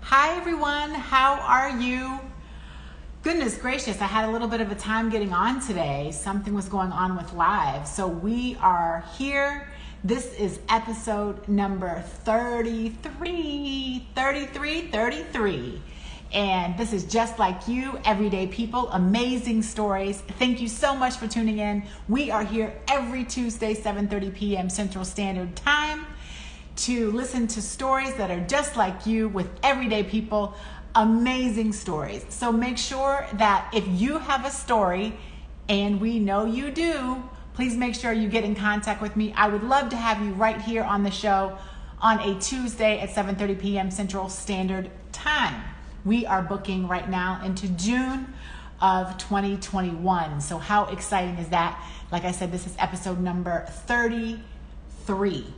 Hi everyone, how are you? Goodness gracious, I had a little bit of a time getting on today. Something was going on with live. So we are here. This is episode number 33. And this is Just Like You, Everyday People, Amazing Stories. Thank you so much for tuning in. We are here every Tuesday, 7:30 p.m. Central Standard Time to listen to stories that are just like you with everyday people, amazing stories. So make sure that if you have a story, and we know you do, please make sure you get in contact with me. I would love to have you right here on the show on a Tuesday at 7:30 p.m. Central Standard Time. We are booking right now into June of 2021. So how exciting is that? Like I said, this is episode number 33.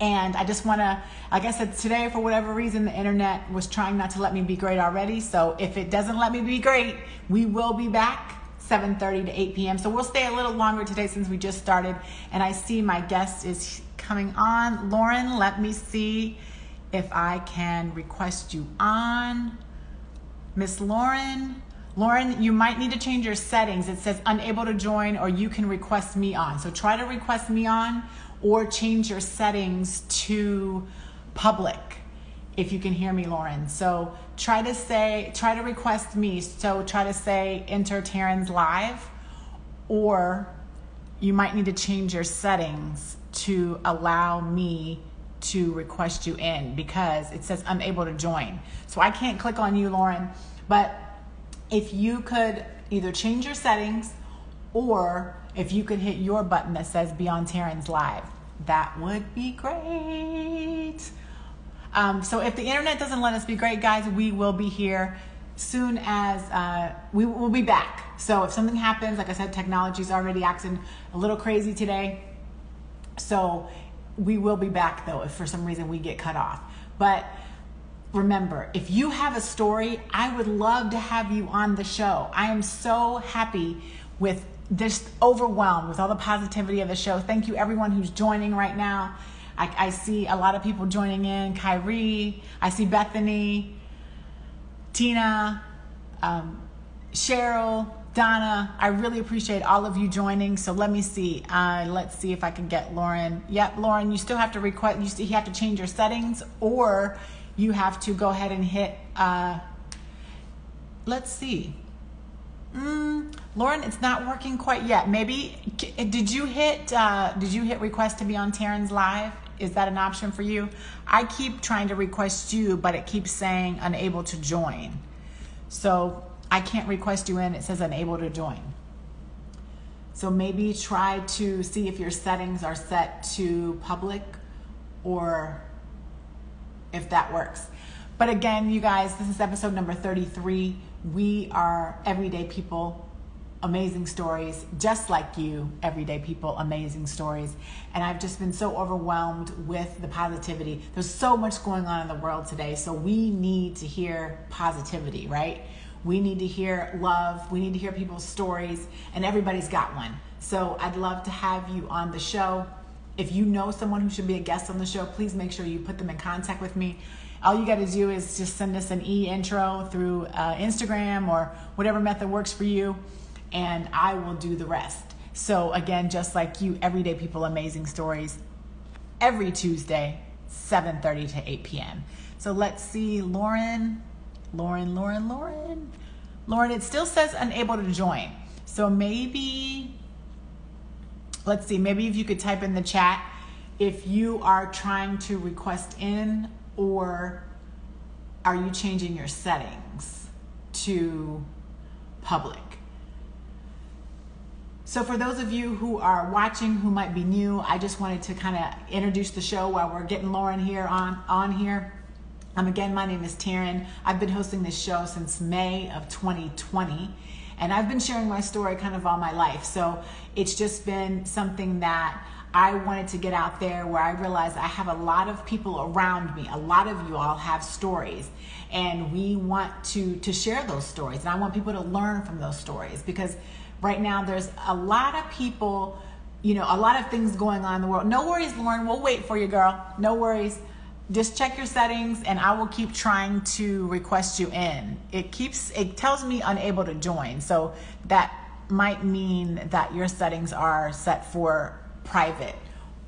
And I just want to, like I said, today, for whatever reason, the internet was trying not to let me be great already. So if it doesn't let me be great, we will be back 7:30 to 8 p.m. So we'll stay a little longer today since we just started. And I see my guest is coming on. Lauren, let me see if I can request you on. Miss Lauren. Lauren, you might need to change your settings. It says unable to join, or you can request me on. So try to request me on, or change your settings to public, if you can hear me, Lauren. So try to request me. So try to say enter Taryn's live, or you might need to change your settings to allow me to request you in, because it says unable to join. So I can't click on you, Lauren, but if you could either change your settings, or if you could hit your button that says be on Taryn's live, that would be great. So if the internet doesn't let us be great, guys, we will be here soon as we will be back. So if something happens, like I said, technology's already acting a little crazy today. So we will be back though, if for some reason we get cut off. But remember, if you have a story, I would love to have you on the show. I am so happy with just overwhelmed with all the positivity of the show. Thank you everyone who's joining right now. I see a lot of people joining in. Kyrie, I see Bethany, Tina, Cheryl, Donna. I really appreciate all of you joining. So let me see. Let's see if I can get Lauren. Yep, Lauren, you still have to request. You have to change your settings, or you have to go ahead and hit. Let's see. Lauren, it's not working quite yet. Maybe did you hit request to be on Taryn's live? Is that an option for you? I keep trying to request you, but it keeps saying unable to join. So I can't request you in. It says unable to join. So maybe try to see if your settings are set to public, or if that works. But again, you guys, this is episode number 33. We are everyday people, amazing stories, just like you, everyday people, amazing stories. And I've just been so overwhelmed with the positivity. There's so much going on in the world today, so we need to hear positivity, right? We need to hear love. We need to hear people's stories, and everybody's got one. So I'd love to have you on the show. If you know someone who should be a guest on the show, please make sure you put them in contact with me. All you got to do is just send us an intro through Instagram or whatever method works for you, and I will do the rest. So again, just like you, everyday people, amazing stories, every Tuesday, 7:30 to 8 p.m. So let's see, Lauren, it still says unable to join. So maybe, let's see, maybe if you could type in the chat if you are trying to request in, or are you changing your settings to public? So for those of you who are watching who might be new, I just wanted to kind of introduce the show while we're getting Lauren here on here. Again, my name is Taryn. I've been hosting this show since May of 2020, and I've been sharing my story kind of all my life. So it's just been something that I wanted to get out there, where I realized I have a lot of people around me. A lot of you all have stories, and we want to share those stories. And I want people to learn from those stories, because right now there's a lot of people, a lot of things going on in the world. No worries, Lauren. We'll wait for you, girl. No worries. just check your settings and I will keep trying to request you in. It tells me unable to join. So that might mean that your settings are set for private,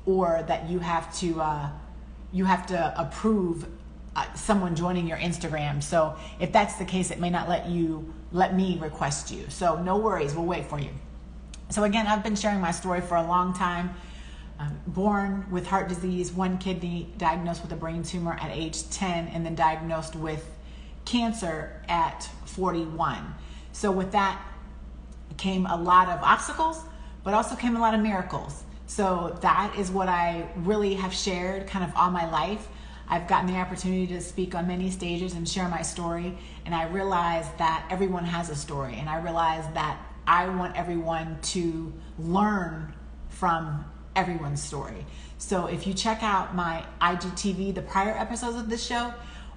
or that you have to approve someone joining your Instagram. So if that's the case, it may not let me request you. So no worries, we'll wait for you. So again, I've been sharing my story for a long time. Born with heart disease, one kidney, diagnosed with a brain tumor at age 10, and then diagnosed with cancer at 41. So with that came a lot of obstacles, but also came a lot of miracles. So that is what I really have shared kind of all my life. I've gotten the opportunity to speak on many stages and share my story, and I realized that everyone has a story, and I realized that I want everyone to learn from everyone's story. So if you check out my IGTV, the prior episodes of this show,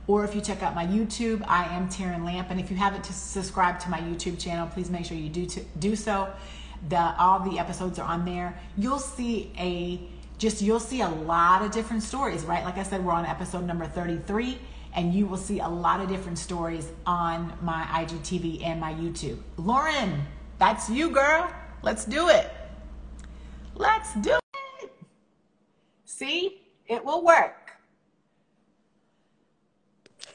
or if you check out my YouTube, I am Taryn Lamp. And if you haven't subscribed to my YouTube channel, please make sure you do so. All the episodes are on there. You'll see a lot of different stories, right? Like I said, we're on episode number 33, and you will see a lot of different stories on my IGTV and my YouTube. Lauren, that's you, girl. Let's do it. Let's do it. See, it will work.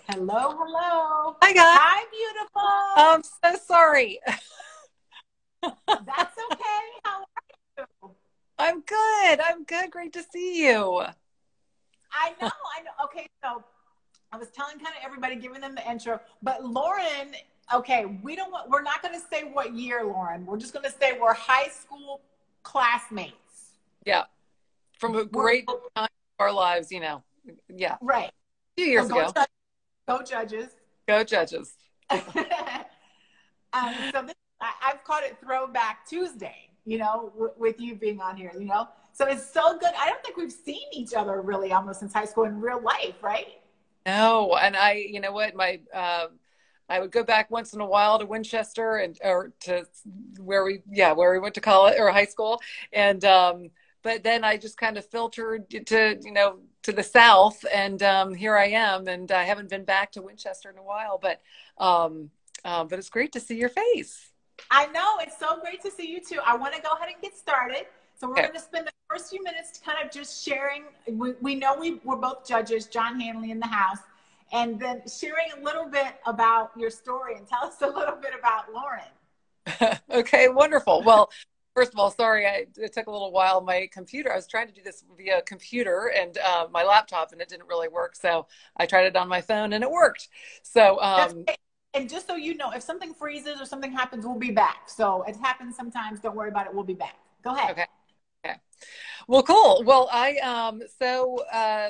Hello, hello. Hi, guys. Hi, beautiful. I'm so sorry. That's okay. How are you? I'm good. I'm good. Great to see you. I know. Okay, so I was telling kind of everybody, giving them the intro, but Lauren, okay, we're not going to say what year, Lauren. We're just going to say we're high school classmates. Yeah. From a great time of our lives, Yeah. Right. A few years ago. Go Judges. Go Judges. So I've called it Throwback Tuesday, with you being on here, So it's so good. I don't think we've seen each other really almost since high school in real life, right? No. And you know what, I would go back once in a while to Winchester or to where we went to college or high school. And, but then I just kind of filtered to the South, and here I am, and I haven't been back to Winchester in a while, but it's great to see your face. I know, it's so great to see you too. I want to go ahead and get started. So we're Okay. going to spend the first few minutes kind of just sharing. We know we're both judges, John Hanley in the house, and then sharing a little bit about your story, and tell us a little bit about Lauren. Okay, wonderful. Well, first of all, sorry, it took a little while. My computer, I was trying to do this via computer and my laptop, and it didn't really work. So I tried it on my phone, and it worked. So, and just so you know, if something freezes or something happens, we'll be back. So it happens sometimes. Don't worry about it. We'll be back. Go ahead. Okay. Well, cool. Well,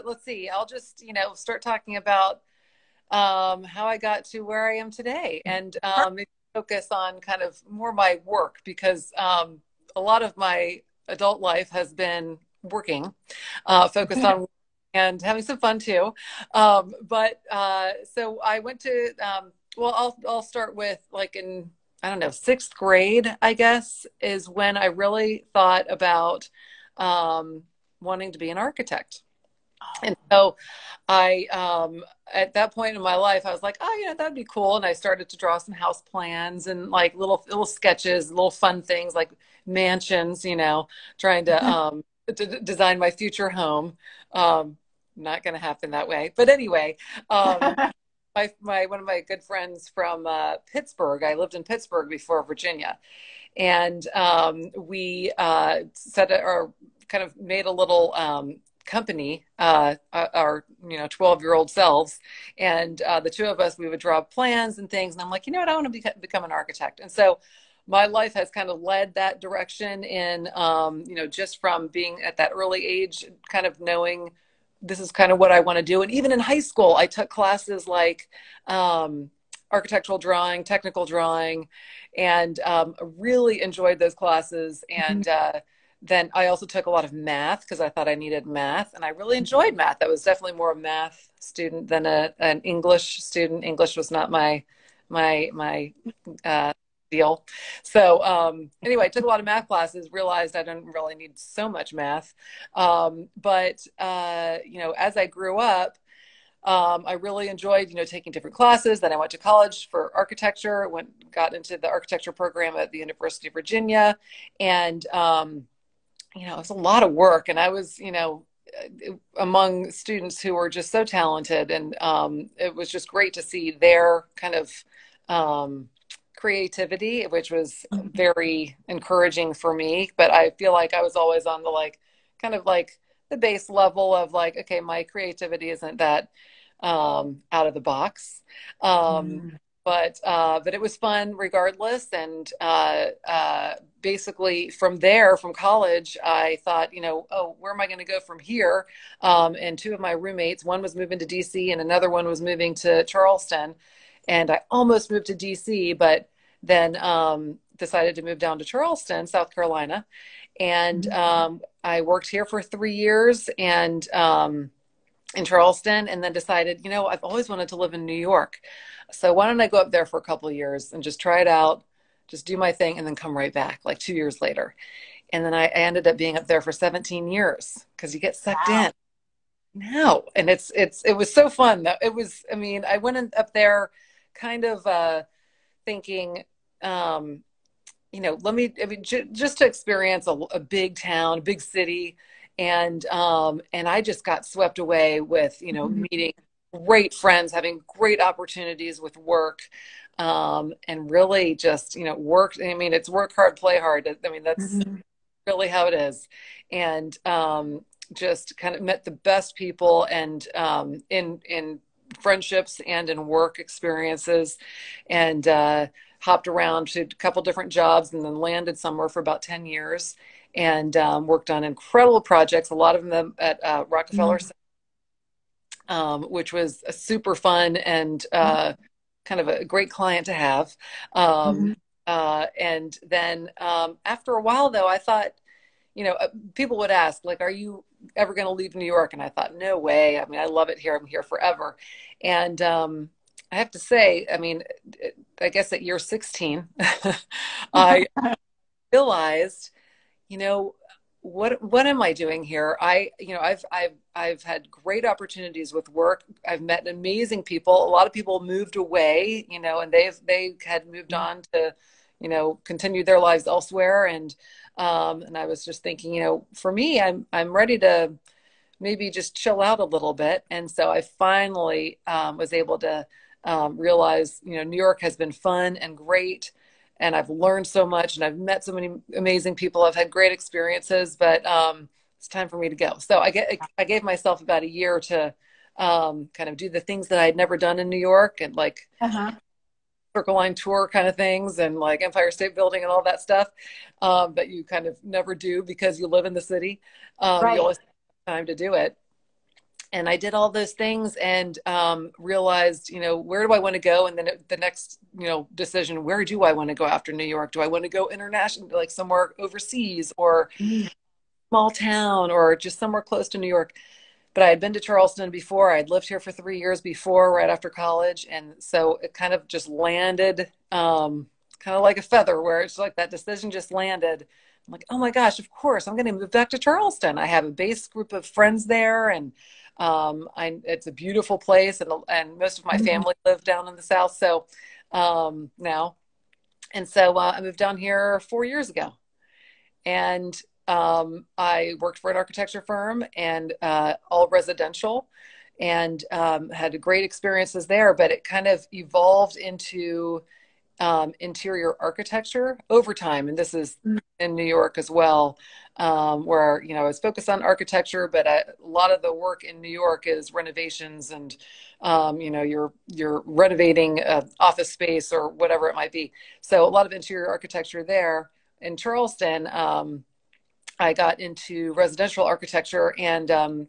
let's see. I'll just, start talking about how I got to where I am today, and focus on kind of more my work, because a lot of my adult life has been working, focused on and having some fun too. So I went to, I'll start with in, I don't know, 6th grade, I guess, is when I really thought about wanting to be an architect. And so I, at that point in my life, I was like, that'd be cool. And I started to draw some house plans and little sketches, little fun things like mansions, trying to design my future home. Not going to happen that way. But anyway, one of my good friends from Pittsburgh, I lived in Pittsburgh before Virginia. And we kind of made a little company, our 12-year-old selves, and the two of us, we would draw plans and things, and I'm like, I want to become an architect. And so my life has kind of led that direction in just from being at that early age, kind of knowing this is kind of what I want to do. And even in high school, I took classes like architectural drawing, technical drawing, and really enjoyed those classes. And then I also took a lot of math because I thought I needed math, and I really enjoyed math. I was definitely more a math student than an English student. English was not my deal. So anyway, I took a lot of math classes, realized I didn't really need so much math. But as I grew up, I really enjoyed, taking different classes. Then I went to college for architecture, got into the architecture program at the University of Virginia. And, it was a lot of work. And I was, among students who were just so talented. And it was just great to see their kind of creativity, which was very encouraging for me. But I feel like I was always on the kind of the base level of okay, my creativity isn't that out of the box. But it was fun regardless. And basically from there, from college, I thought, oh, where am I going to go from here? And two of my roommates, one was moving to DC and another one was moving to Charleston. And I almost moved to DC, but then decided to move down to Charleston, South Carolina. And I worked here for 3 years and in Charleston, and then decided, I've always wanted to live in New York. So why don't I go up there for a couple of years and just try it out, just do my thing, and then come right back like 2 years later. And then I ended up being up there for 17 years because you get sucked in. No, and it was so fun though. It was, I went up there kind of thinking, just to experience a big town, a big city. And I just got swept away with, meeting great friends, having great opportunities with work, and really just, work. It's work hard, play hard. That's really how it is. And just kind of met the best people and in friendships and in work experiences, and hopped around to a couple different jobs and then landed somewhere for about 10 years and worked on incredible projects, a lot of them at Rockefeller Center, which was a super fun and kind of a great client to have. And then after a while, though, I thought, people would ask, are you ever going to leave New York? And I thought, no way. I love it here. I'm here forever. And I have to say, I guess at year 16, I realized, what am I doing here? I've had great opportunities with work. I've met amazing people. A lot of people moved away, and they had moved on to, continue their lives elsewhere. And I was just thinking, for me, I'm ready to maybe just chill out a little bit. And so I finally was able to realize, New York has been fun and great. And I've learned so much and I've met so many amazing people. I've had great experiences, but it's time for me to go. So I gave myself about a year to kind of do the things that I had never done in New York, and Circle Line tour kind of things, and Empire State Building and all that stuff that you kind of never do because you live in the city. Right. You always have time to do it. And I did all those things and realized, where do I want to go? And then the next, decision, where do I want to go after New York? Do I want to go international, like somewhere overseas or small town or just somewhere close to New York? But I had been to Charleston before. I'd lived here for 3 years before, right after college. And so it kind of just landed kind of like a feather, where it's like that decision just landed. I'm like, oh my gosh, of course, I'm going to move back to Charleston. I have a base group of friends there, and it's a beautiful place, and most of my family live down in the South. So now, and so I moved down here 4 years ago, and I worked for an architecture firm and all residential, and had great experiences there. But it kind of evolved into interior architecture over time, and this is in New York as well, where I was focused on architecture, but a lot of the work in New York is renovations, and you're renovating office space or whatever it might be. So a lot of interior architecture there. In Charleston, I got into residential architecture and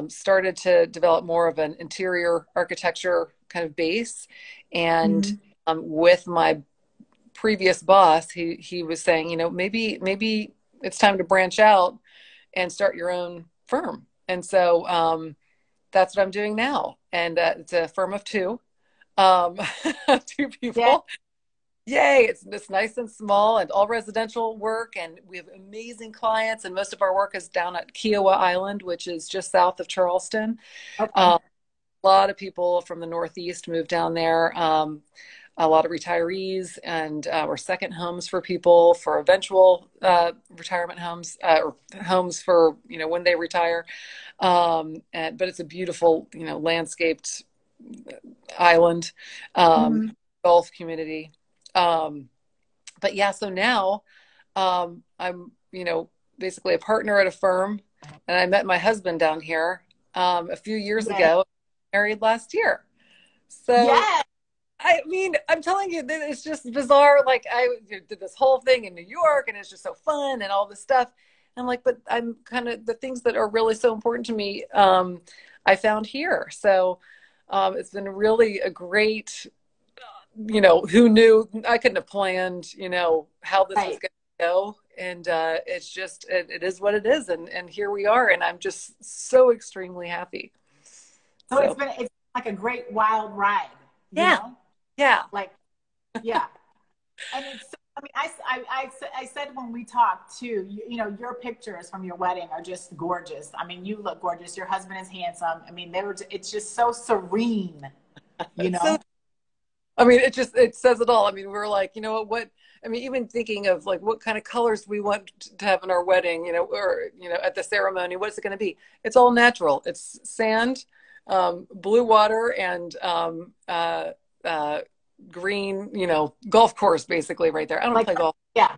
started to develop more of an interior architecture kind of base. And with my previous boss, he was saying, maybe it's time to branch out and start your own firm. And so that's what I'm doing now. And it's a firm of two, two people. Yay, it's nice and small and all residential work, and we have amazing clients, and most of our work is down at Kiowa Island, which is just south of Charleston. Okay. A lot of people from the Northeast move down there. A lot of retirees, and we're second homes for people for eventual retirement homes, or homes for, when they retire. But it's a beautiful, landscaped island, Mhm. golf community. Um, but yeah, so now I'm, basically a partner at a firm, and I met my husband down here a few years Yes. ago, married last year. So, Yes. I mean, I'm telling you that it's just bizarre. Like, I did this whole thing in New York, and it's just so fun and all this stuff. And I'm like, but I'm kind of the things that are really so important to me, I found here. So it's been really a great, who knew? I couldn't have planned, how this was Right. going to go. And it's just, it is what it is. And here we are. And I'm just so extremely happy. So So, it's like a great wild ride, you yeah, know? yeah. Like, yeah. And it's, I mean, I said when we talked too, your pictures from your wedding are just gorgeous. I mean, you look gorgeous. Your husband is handsome. I mean, it's just so serene, you So know? I mean, it says it all. I mean, we're like, what, I mean, even thinking of like what kind of colors we want to have in our wedding, or, at the ceremony, what's it going to be? It's all natural. It's sand, blue water, and uh, green, golf course basically right there. I don't Like, play golf, yeah, yeah.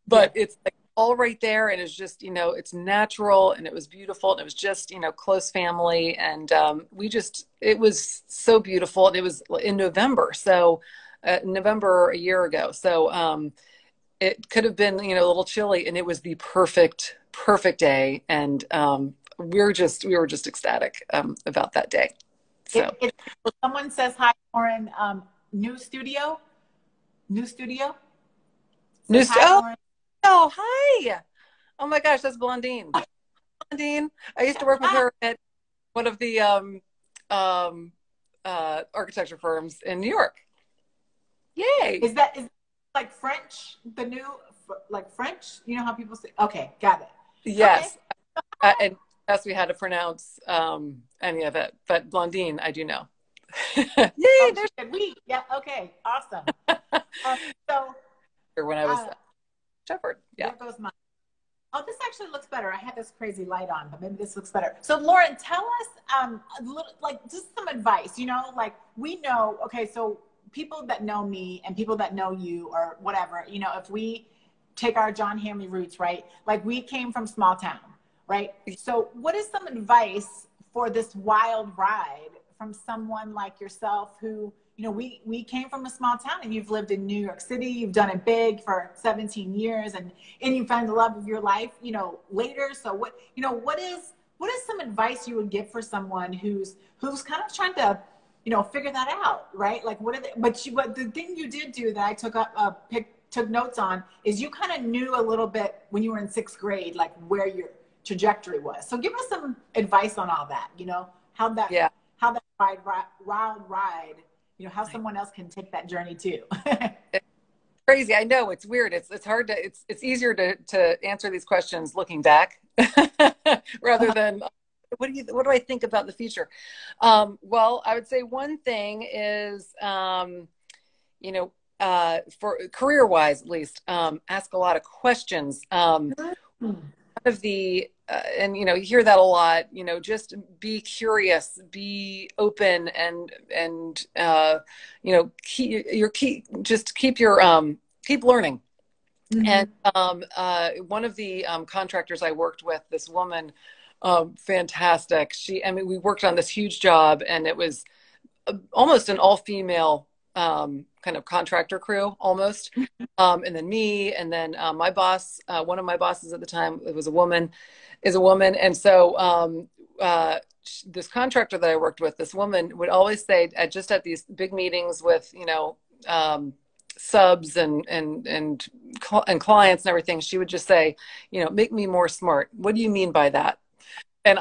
but it's like all right there, and it's just, it's natural, and it was beautiful, and it was just, close family, and it was so beautiful, and it was in November, so November a year ago, so it could have been, a little chilly, and it was the perfect day, and we were just ecstatic about that day. So If someone says hi, Lauren, new studio, new studio says news. hi, Lauren. Oh, hi. Oh my gosh, that's Blondine. Blondine. I used to work with Ah, her at one of the um, architecture firms in New York. Yay. is like French, the new, like French? You know how people say, okay, got it. Okay. Yes. And asked me how to pronounce any of it, but Blondine, I do know. Yay. Oh, she There's said we. Yeah. Okay. Awesome. So her when I was uh, Shepherd. Yeah. there goes my. Oh, this actually looks better. I had this crazy light on, but maybe this looks better. So, Lauren, tell us a little, like, just some advice. Like we know. Okay, so people that know me and people that know you or whatever, if we take our John Hanley roots, right? Like we came from small town, right? So, what is some advice for this wild ride from someone like yourself who, we came from a small town and you've lived in New York City, you've done it big for 17 years and you found the love of your life, later. So what is some advice you would give for someone who's kind of trying to, figure that out, right? Like what are they, but the thing you did do that I took notes on is you kind of knew a little bit when you were in sixth grade, like where your trajectory was. So give us some advice on all that, how that, Yeah. how that wild ride, how someone else can take that journey too. It's crazy. I know it's weird. It's hard to, it's easier to answer these questions looking back rather than what do I think about the future? Well, I would say one thing is, for career wise, at least, ask a lot of questions. Of the you hear that a lot, just be curious, be open, and keep your keep learning. Mm-hmm. And one of the contractors I worked with, this woman, fantastic, I mean, we worked on this huge job, and it was almost an all-female kind of contractor crew almost. And then me, and then my boss, one of my bosses at the time, it was a woman, is a woman. And so this contractor that I worked with, this woman would always say just at these big meetings with, subs and clients and everything, she would just say, make me more smart. What do you mean by that? And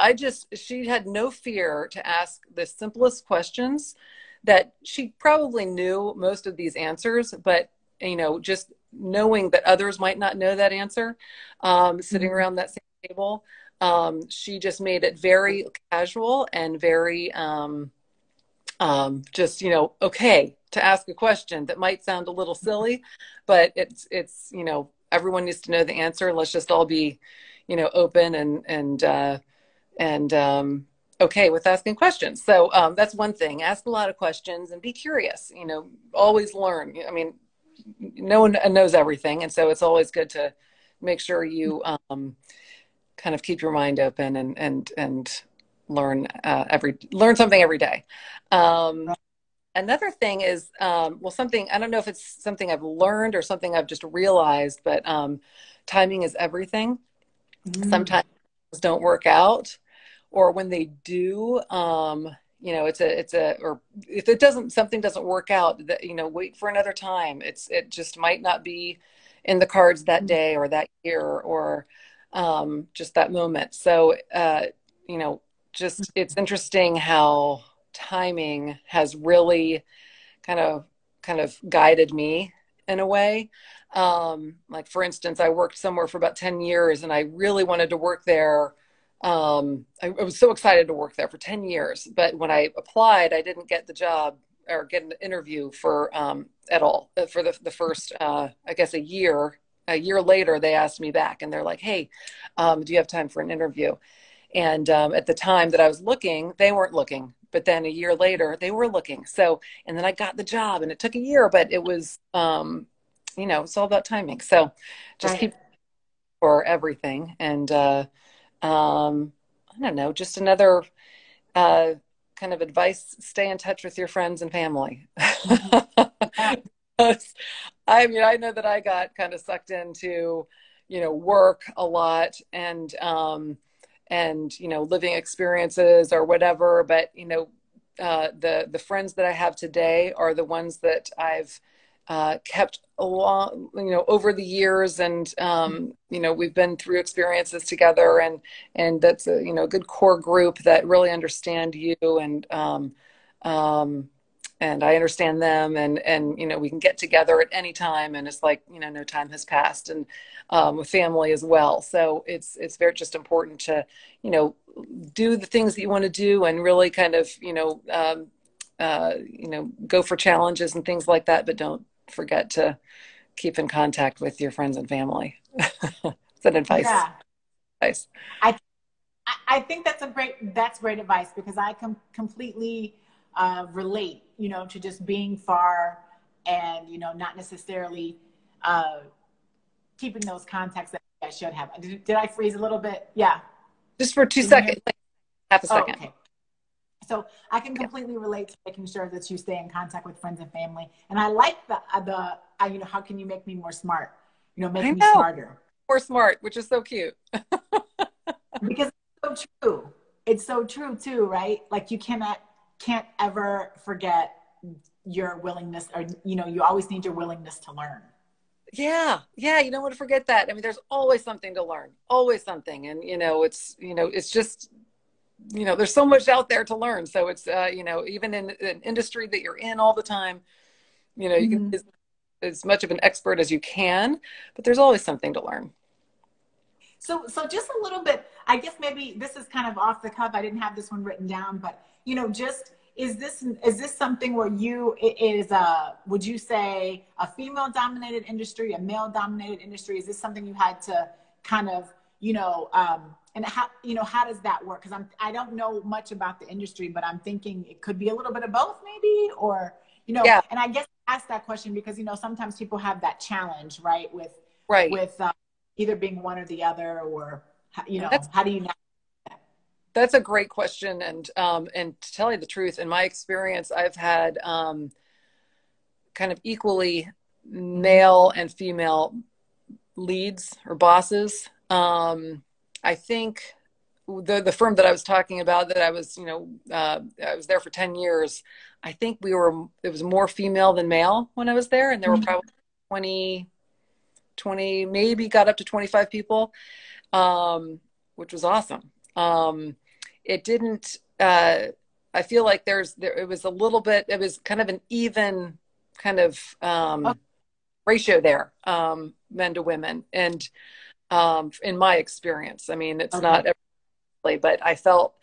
she had no fear to ask the simplest questions that she probably knew most of these answers, but you know, just knowing that others might not know that answer, sitting around that same table, she just made it very casual and very, just, you know, okay to ask a question that might sound a little silly, but you know, everyone needs to know the answer. Let's just all be, you know, open and okay with asking questions. So that's one thing. Ask a lot of questions and be curious. You know, always learn. I mean, no one knows everything, and so it's always good to make sure you kind of keep your mind open and learn something every day. Another thing is, well, something, I don't know if it's something I've learned or something I've just realized, but timing is everything. Sometimes things don't work out, or when they do, you know, or if something doesn't work out, that, you know, wait for another time. It just might not be in the cards that day or that year or just that moment. So, you know, just it's interesting how timing has really kind of guided me in a way. Like for instance, I worked somewhere for about 10 years and I really wanted to work there. I was so excited to work there for 10 years, but when I applied, I didn't get the job or get an interview for at all for the first I guess a year. A year later, they asked me back and they're like, "Hey, do you have time for an interview?" And at the time that I was looking, they weren't looking. But then a year later, they were looking. So, and then I got the job, and it took a year, but it was, you know, it's all about timing. So, just Right. keep for everything. And I don't know, just another kind of advice: stay in touch with your friends and family. Yeah. I mean, I know that I got kind of sucked into, you know, work a lot and, you know, living experiences or whatever. But, you know, the friends that I have today are the ones that I've kept along, you know, over the years. And, you know, we've been through experiences together and that's a, you know, a good core group that really understand you and I understand them you know, we can get together at any time and it's like, you know, no time has passed and with family as well. So it's very just important to, you know, do the things that you want to do and really kind of, you know, go for challenges and things like that, but don't forget to keep in contact with your friends and family. It's an advice. Yeah. I I think that's great advice because I completely relate, you know, to just being far and, you know, not necessarily uh, keeping those contacts that I should have. Did I freeze a little bit? Yeah. Just for two Can you hear me? seconds, like half a Oh, second. okay. So I can Yeah. completely relate to making sure that you stay in contact with friends and family. And I like you know, how can you make me more smart? You know, make I me know. smarter We're smart, which is so cute. because it's so true. It's so true too, right? Like you can't ever forget your willingness, or you know, you always need your willingness to learn. Yeah. Yeah. You don't want to forget that. I mean, there's always something to learn, always something. And, you know, it's just, you know, there's so much out there to learn. So it's, you know, even in an industry that you're in all the time, you know, you can Mhm. be as much of an expert as you can, but there's always something to learn. So just a little bit, I guess maybe this is kind of off the cuff. I didn't have this one written down, but you know, just is this something where it is would you say a female dominated industry, a male dominated industry? Is this something you had to kind of, you know, and how, you know, how does that work? Because I don't know much about the industry, but I'm thinking it could be a little bit of both maybe, or you know, Yeah. and I guess I ask that question because you know sometimes people have that challenge, right, Right. with either being one or the other, or you And know, how do you know that? that's a great question. And to tell you the truth, in my experience, I've had, kind of equally male and female leads or bosses. I think the firm that I was talking about that I was, you know, I was there for 10 years. I think it was more female than male when I was there. And there were probably 20, 20, maybe got up to 25 people, which was awesome. It didn't, I feel like it was a little bit, it was kind of an even kind of, Oh, ratio there, men to women. And in my experience, I mean, it's Okay. not everybody, but I felt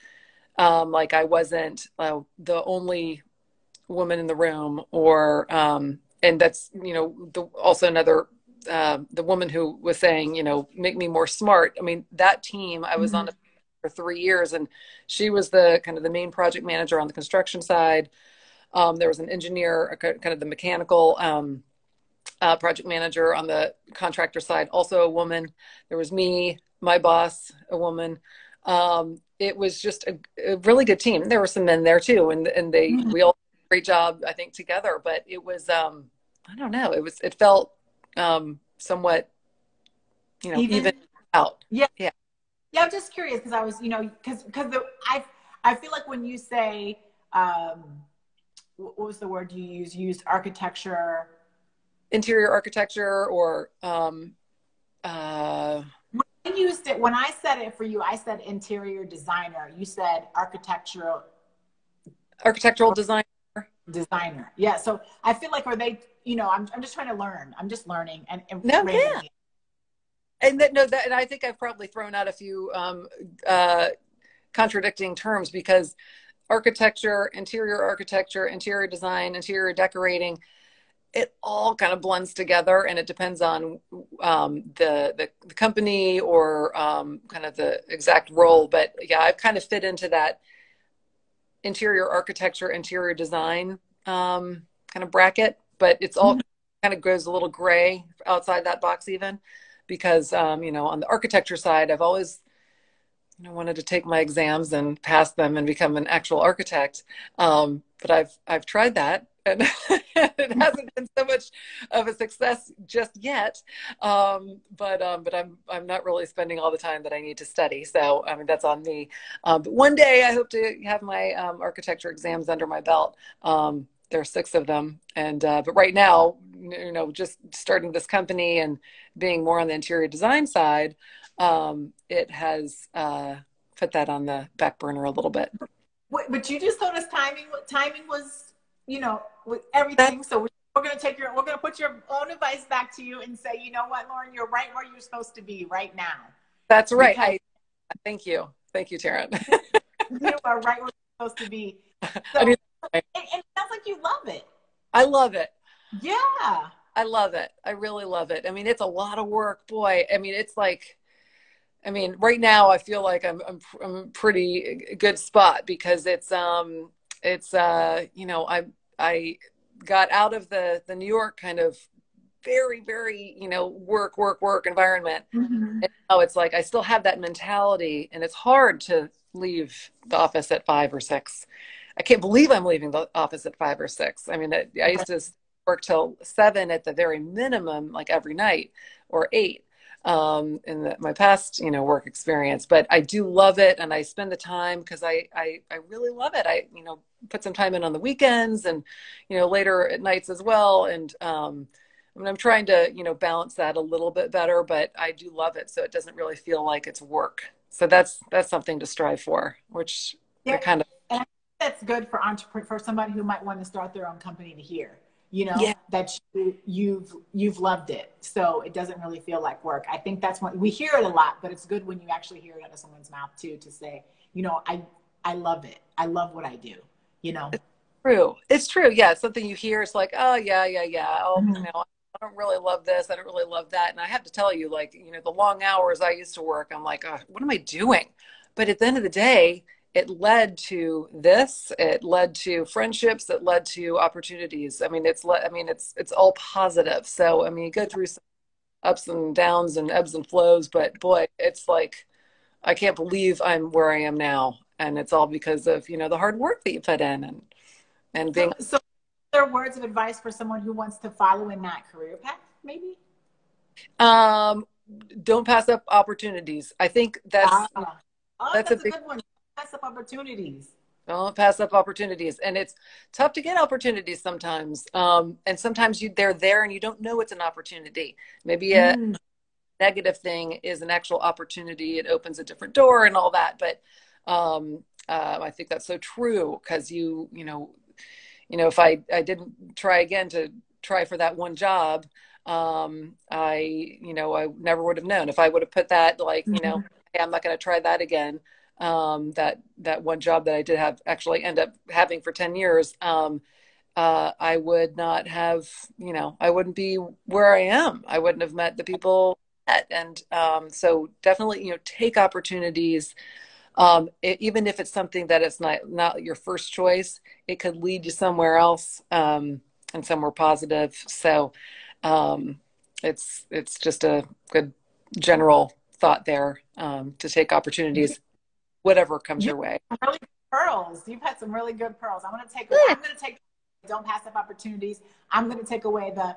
like I wasn't the only woman in the room, or and that's also another the woman who was saying, make me more smart. I mean, that team I was on Mhm. for 3 years, and she was the kind of the main project manager on the construction side. There was an engineer, kind of the mechanical project manager on the contractor side, also a woman. There was me, my boss, a woman. It was just a really good team. There were some men there too, and Mhm. we all did a great job, I think, together. But it was I don't know, it felt somewhat even Even? out. Yeah. Yeah, Yeah, I'm just curious because I was, because I feel like when you say, what was the word you used? You used architecture. interior architecture or uh, I used it when I said it for you. I said interior designer. You said architectural architectural design. designer. Yeah. So I feel like, are they? I'm just trying to learn. I'm just learning and No, yeah. randomly. And that, no, that, and I think I've probably thrown out a few contradicting terms, because architecture, interior design, interior decorating, it all kind of blends together, and it depends on the company, or kind of the exact role. But yeah, I've kind of fit into that interior architecture, interior design kind of bracket, but it's all Mhm. kind of goes a little gray outside that box even, because on the architecture side, I've always wanted to take my exams and pass them and become an actual architect. But I've tried that, and it hasn't been so much of a success just yet. But I'm not really spending all the time that I need to study. So I mean, that's on me. But one day I hope to have my architecture exams under my belt. There are 6 of them, and but right now, just starting this company and being more on the interior design side, it has put that on the back burner a little bit. Wait, but you just told us timing was, with That everything. So we're gonna put your own advice back to you and say, you know what, Lauren, you're right where you're supposed to be right now, that's right. because I thank you, Taryn. you are right where you're supposed to be. I So, mean, and it sounds like you love it. I love it. Yeah. I love it. I really love it. I mean, it's a lot of work, boy. I mean, it's like, I mean, right now I feel like I'm a pretty good spot, because I got out of the New York kind of very, very, work environment. Mhm. And now it's like I still have that mentality, and it's hard to leave the office at 5 or 6. I can't believe I'm leaving the office at 5 or 6. I mean, I used to work till 7 at the very minimum, like every night, or 8 in my past, work experience. But I do love it, and I spend the time because I really love it. I, put some time in on the weekends, and, later at nights as well. And I mean, I'm trying to, balance that a little bit better, but I do love it. So it doesn't really feel like it's work. So that's something to strive for, which I Yeah. kind of, And I think that's good for for somebody who might want to start their own company to hear, yeah, that you've loved it. So it doesn't really feel like work. I think that's what we hear it a lot, but it's good when you actually hear it out of someone's mouth too, to say, I love it. I love what I do, you know. true. It's true. Yeah. It's something you hear. It's like, oh, yeah, yeah, yeah. Oh, Mhm. I don't really love this. I don't really love that. And I have to tell you, like, the long hours I used to work, I'm like, oh, what am I doing? But at the end of the day, it led to this. It led to friendships. It led to opportunities. I mean, it's all positive. So, I mean, you go through some ups and downs and ebbs and flows, but boy, it's like, I can't believe I'm where I am now. And it's all because of, the hard work that you put in, and being So there are words of advice for someone who wants to follow in that career path, maybe? Um, don't pass up opportunities. I think Ah, that's oh, that's a that's a big, good one. Pass up opportunities. don't pass up opportunities. And it's tough to get opportunities sometimes. And sometimes they're there and you don't know it's an opportunity. Maybe a Mm. negative thing is an actual opportunity. It opens a different door and all that. But I think that's so true, because if I didn't try again to try for that one job, I never would have known if I would have put that, like, Mhm. hey, I'm not going to try that again. That one job that I did have actually end up having for 10 years. I would not have, I wouldn't be where I am. I wouldn't have met the people. And so definitely, take opportunities. Even if it's something that it's not your first choice, it could lead you somewhere else, and somewhere positive. So um, it's just a good general thought there, to take opportunities, whatever comes You your way. have really good pearls. You've had some really good pearls. I'm gonna take don't pass up opportunities. I'm gonna take away the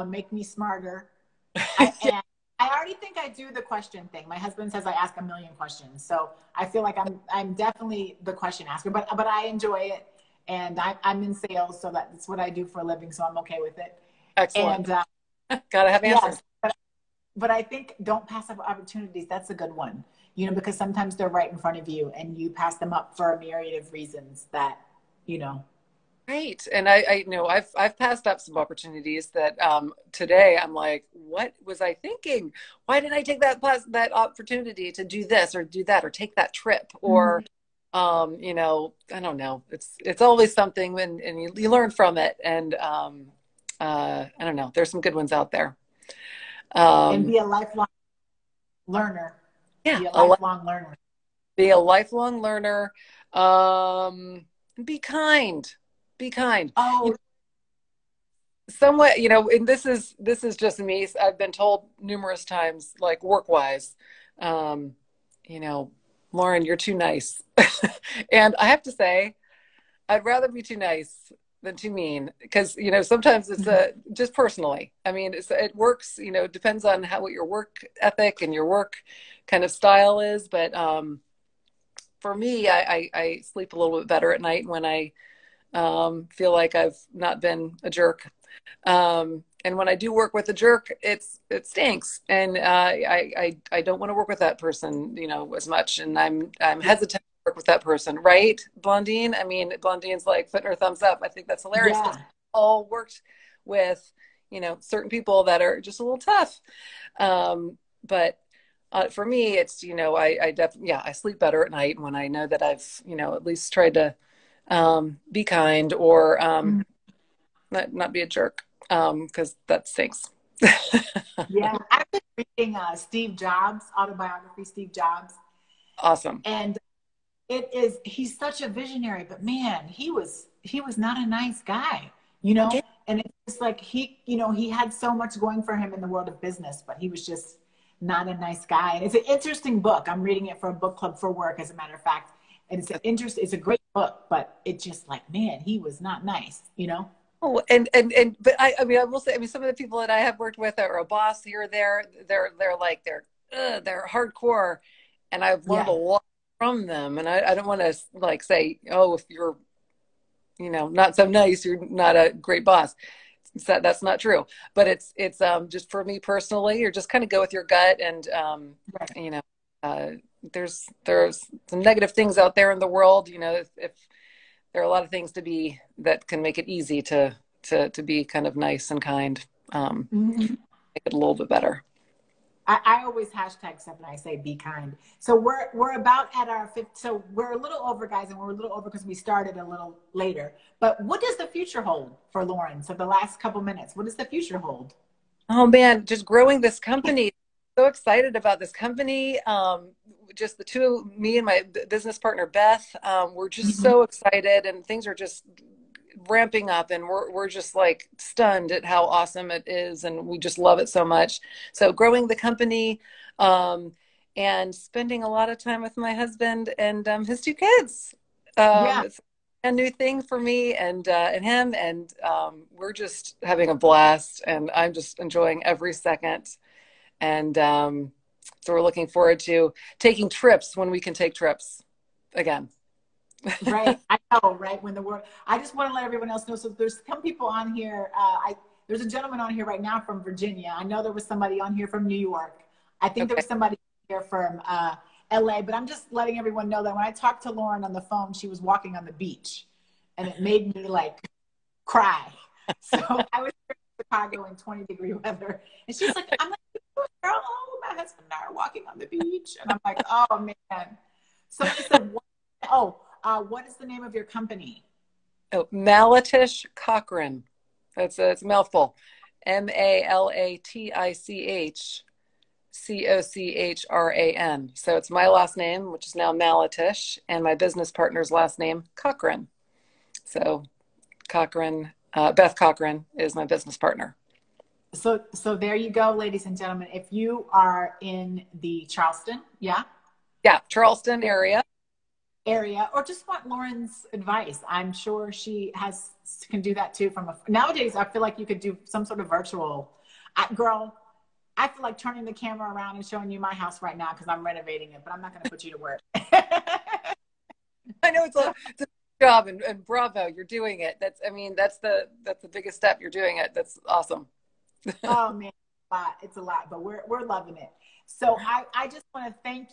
make me smarter. And I already think I do the question thing. My husband says I ask a million questions, so I feel like I'm definitely the question asker. But I enjoy it, and I'm in sales, so that's what I do for a living. So I'm okay with it. Excellent. And Gotta have answers. yes, but I think don't pass up opportunities. That's a good one, because sometimes they're right in front of you and you pass them up for a myriad of reasons that, you know. Right. And I know I've passed up some opportunities that, today I'm like, what was I thinking? Why didn't I take that opportunity to do this or do that or take that trip? Or, Mhm. I don't know. It's always something, and you learn from it. And, I don't know. There's some good ones out there. And Um, be a lifelong learner. yeah. Be a lifelong learner. Be a lifelong learner. Um, be kind. Be kind. Oh, Somewhat, and this is just me. I've been told numerous times, like work wise, um, you know, Lauren, you're too nice. And I have to say, I'd rather be too nice than too mean, because sometimes it's just personally. I mean, it works. Depends on what your work ethic and your work kind of style is. But for me, I sleep a little bit better at night when I feel like I've not been a jerk. And when I do work with a jerk, it stinks, and I don't want to work with that person, as much, and I'm hesitant to work with that person, right, Blondine? I mean, Blondine's like putting her thumbs up. I think that's hilarious because yeah. all worked with certain people that are just a little tough. But for me, it's I definitely, yeah, I sleep better at night when I know that I've at least tried to be kind, or not be a jerk, because that stinks. Yeah. I've been reading Steve Jobs, autobiography, Steve Jobs. Awesome. And he's such a visionary, but man, he was not a nice guy, Okay. and it's just like he had so much going for him in the world of business, but he was just not a nice guy. And it's an interesting book. I'm reading it for a book club for work, as a matter of fact. And it's a great book, but it's just like, man, he was not nice. Oh, and but I mean, I will say, I mean, some of the people that I have worked with or a boss here or there, they're hardcore, and I've learned a Yeah. lot from them. And I don't want to like say, oh, if you're not so nice, you're not a great boss. That's not true. But it's just for me personally, or just kind of go with your gut. And Right. you know uh, there's some negative things out there in the world. If there are a lot of things that can make it easy to be kind of nice and kind, Mhm. make it a little bit better. I always hashtag stuff and I say be kind. So we're about at our fifth. So we're a little over, guys, and we're a little over because we started a little later. But what does the future hold for Lauren? So the last couple minutes, what does the future hold? Oh man, just growing this company. So excited about this company. Just the two, me and my business partner Beth. We're just Mhm. so excited, and things are just ramping up, and we're just like stunned at how awesome it is, and we just love it so much. So growing the company, um, and spending a lot of time with my husband and his two kids. Yeah. It's a new thing for me and him, and we're just having a blast, and I'm just enjoying every second. And so we're looking forward to taking trips when we can take trips again. Right. I know, right? When the world, I just want to let everyone else know. So there's some people on here. There's a gentleman on here right now from Virginia. I know there was somebody on here from New York. I think there Okay. was somebody here from LA, but I'm just letting everyone know that when I talked to Lauren on the phone, she was walking on the beach and it made me like cry. So I was Chicago in 20-degree weather. And she's like, I'm like, girl, oh, my husband and I are walking on the beach. And I'm like, oh, man. Somebody said, what is the name of your company? Oh, Malatish Cochran. It's a mouthful. MALATICH COCHRAN. So it's my last name, which is now Malatish, and my business partner's last name, Cochran. So Cochran, Beth Cochran is my business partner. So there you go, ladies and gentlemen. If you are in the Charleston, yeah, Charleston area, or just want Lauren's advice, I'm sure she can do that too. Nowadays, I feel like you could do some sort of virtual. Girl, I feel like turning the camera around and showing you my house right now because I'm renovating it, but I'm not going to put you to work. I know it's a job, and bravo, you're doing it. That's the biggest step. You're doing it. That's awesome. Oh man, it's a lot, but we're loving it. So I just want to thank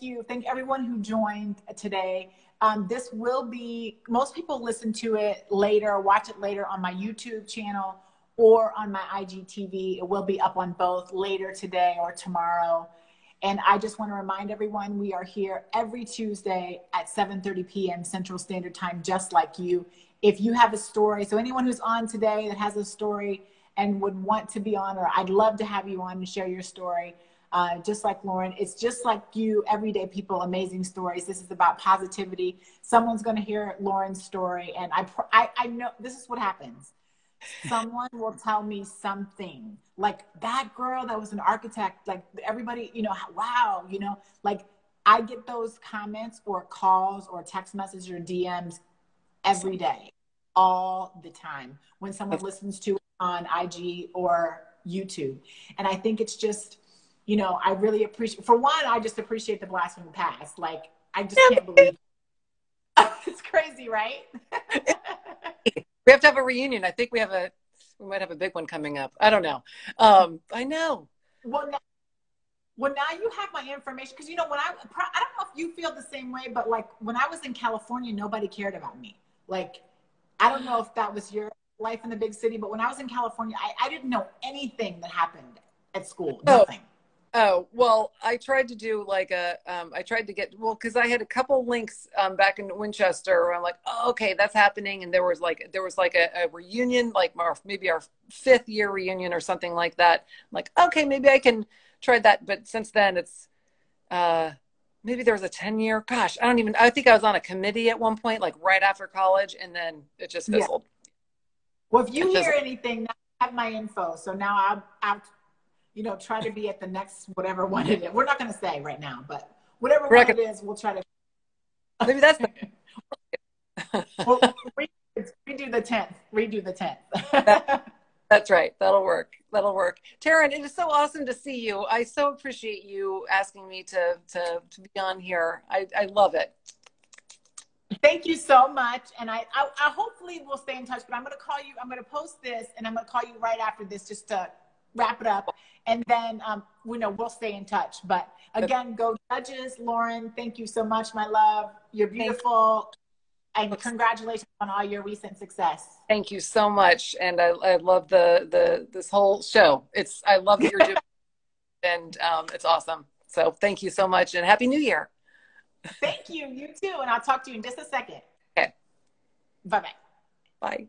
everyone who joined today. This will be, most people listen to it later, watch it later on my YouTube channel or on my IGTV. It will be up on both later today or tomorrow. And I just want to remind everyone, we are here every Tuesday at 7:30 p.m. Central Standard Time, just like you. If you have a story, so anyone who's on today that has a story and would want to be on, or I'd love to have you on and share your story. Just like Lauren, it's just like you, everyday people, amazing stories. This is about positivity. Someone's going to hear Lauren's story, and I know this is what happens. Someone will tell me something like, that girl that was an architect, like everybody, wow, like I get those comments or calls or text messages or DMs every day, all the time, when someone listens to it on IG or YouTube. And I think it's just, I really appreciate, for one, I just appreciate the blast from the past. Like, I just can't believe it's crazy, right? We have to have a reunion. I think we might have a big one coming up. I don't know. I know. Well, now you have my information, because when I don't know if you feel the same way, but like when I was in California, nobody cared about me. Like, I don't know if that was your life in the big city, but when I was in California, I didn't know anything that happened at school. Nothing. Oh, well, I tried to do because I had a couple links back in Winchester where I'm like, oh, okay, that's happening. And there was like a reunion, like maybe our 5th year reunion or something like that. I'm like, okay, maybe I can try that. But since then it's, maybe there was a 10-year, gosh, I think I was on a committee at one point, like right after college, and then it just fizzled. Yeah. Well, if you hear anything, now I have my info. So now I'll try to be at the next, whatever one it is. We're not going to say right now, but whatever one it is, we'll try to. Maybe that's We'll redo the 10th. That's right. That'll work. Taryn, it is so awesome to see you. I so appreciate you asking me to be on here. I love it. Thank you so much. And I hopefully will stay in touch, but I'm going to call you. I'm going to post this and I'm going to call you right after this just to wrap it up. And then, we'll stay in touch. But again, go Judges. Lauren, thank you so much, my love. You're beautiful. And congratulations on all your recent success. Thank you so much. And I love this whole show. I love what you're doing. And it's awesome. So thank you so much and Happy New Year. Thank you. You too. And I'll talk to you in just a second. Okay. Bye-bye. Bye.